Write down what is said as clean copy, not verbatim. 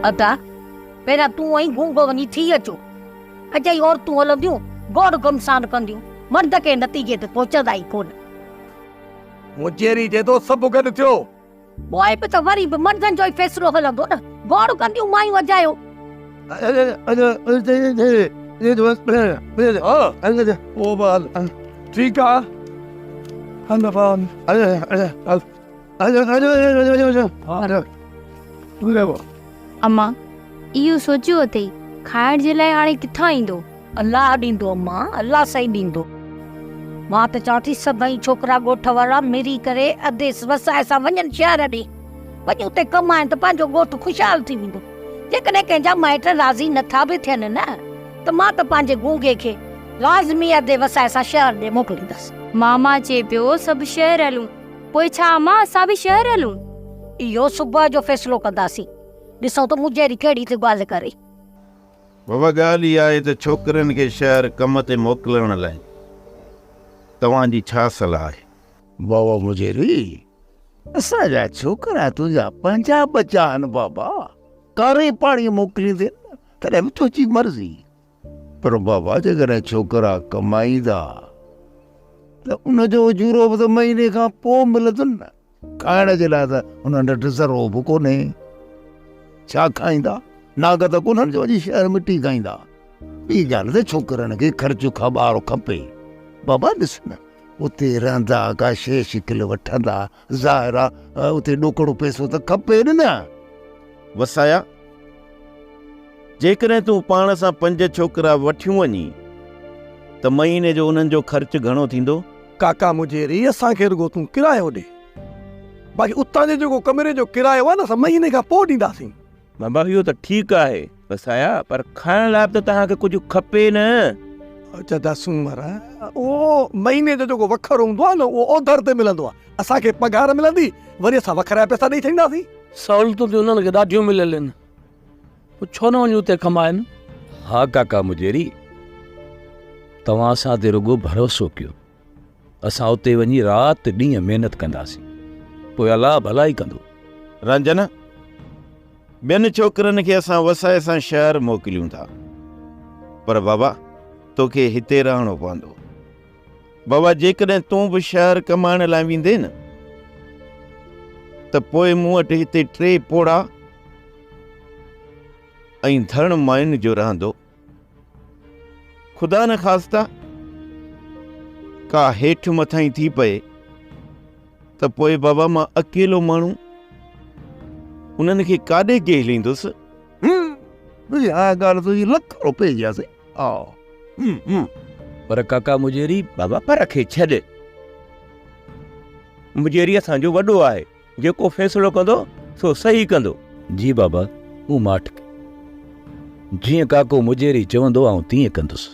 अदा पहिरियां तूं ऐं गूंगो वञी थी अचो। अजई औरतूं हलंदियूं गौड़ गमसान कंदियूं, मर्द के नतीजे ते पहुचंदा ई कोन। मुजेरी जे तो सभु गॾु थियो। पोइ बि त वरी बि मर्दनि जो ई फ़ैसिलो हलंदो न, गौड़ कंदियूं मायूं अजायो। ठीकु आहे, अम्मा इहो सोचियो अथई खाइण जे लाइ हाणे किथां ईंदो? अल्लाह ॾींदो अम्मा, अल्लाह सही ॾींदो। मां त चवां थी सभई छोकिरा ॻोठ वारा मिली करे अधे वसाए सां वञनि शहर ॾे, वञी उते कमाइनि त पंहिंजो ॻोठ ख़ुशहाल थी वेंदो। जेकॾहिं कंहिंजा माइट राज़ी नथा बि थियनि न, त मां त पंहिंजे गूंगे खे लाज़मी अधे वसाए सां शहर ॾे मोकिलींदसि। मामा चए पियो सभु शहर हलूं, पोइ छा अम्मा असां बि शहर हलूं? इहो सुबुह जो फ़ैसिलो कंदासीं, ॾिसूं त मुंहिंजी कहिड़ी थी ॻाल्हि करे। बाबा ॻाल्हि इहा आहे त छोकिरनि खे शहर कम ते मोकिलण लाइ तव्हांजी छा सलाह आहे? बाबा मुजेरी, असांजा छोकिरा तुंहिंजा पंहिंजा बचा आहिनि बाबा, कारे पाणी मोकिलींदे तॾहिं बि तुंहिंजी मर्ज़ी। पर बाबा जेकॾहिं छोकिरा कमाईंदा त उनजो उजूरो बि त महीने खां पोइ मिलंदो न। खाइण जे लाइ त उन्हनि वटि ज़रो बि कोन्हे, छा खाईंदा? नाग त कोन्हनि जो वञी शहर मिटी खाईंदा। ॿी ॻाल्हि त छोकिरनि खे ख़र्चु खाॿारो खपे। बाबा ॾिस न, उते रहंदा का शइ शिकिल वठंदा, ज़ाहिर आहे उते ॾोकड़ो पैसो त खपे न। वसाया, जेकॾहिं तूं पाण सां 5 छोकिरा वठियूं वञी त महीने जो उन्हनि जो ख़र्चु घणो थींदो? काका मुजेरी, असांखे रुगो तूं किरायो ॾे, बाक़ी उतां जो जेको कमरे जो किरायो आहे न असां महीने खां पोइ ॾींदासीं। बाबा इहो त ठीकु आहे वसाया, पर खाइण लाइ त तव्हांखे कुझु खपे न। अच्छा सूमर, उहो महीने जो जेको वखर हूंदो आहे न उहो ओधर ते मिलंदो आहे। असांखे पघार मिलंदी, वरी असां वखरा पैसा ॾेई छॾींदासीं। सहूलियतूं त उन्हनि खे ॾाढियूं मिलियल आहिनि, पोइ छो न वञूं उते कमाइनि? हा काका मुजेरी, तव्हां असां ते रुगो भरोसो कयो, असां उते वञी राति ॾींहं महिनत कंदासीं, पोइ अलाह भलाई कंदो। रंजन, ॿियनि छोकिरनि खे असां वसाए सां शहर मोकिलियूं था, पर बाबा तोखे हिते रहणो पवंदो। बाबा जेकॾहिं तूं बि शहर कमाइण लाइ वेंदे न त पोइ मूं वटि हिते 3 पोड़ा ऐं धण मायुनि जो रहंदो। ख़ुदा न ख़ास्ता का हेठि मथां थी पए त पोइ बाबा मां अकेलो माण्हू उन्हनि खे काॾे ॻोल्हींदुसि? हा ॻाल्हि तुंहिंजी लख रुपए जी आहे। पर काका मुजेरी, बाबा पर खे छॾ, मुजेरी असांजो वॾो आहे, जेको फ़ैसिलो कंदो सो सही कंदो। जी बाबा, मूं माठ जीअं काको मुजेरी चवंदो आऊं तीअं कंदुसि।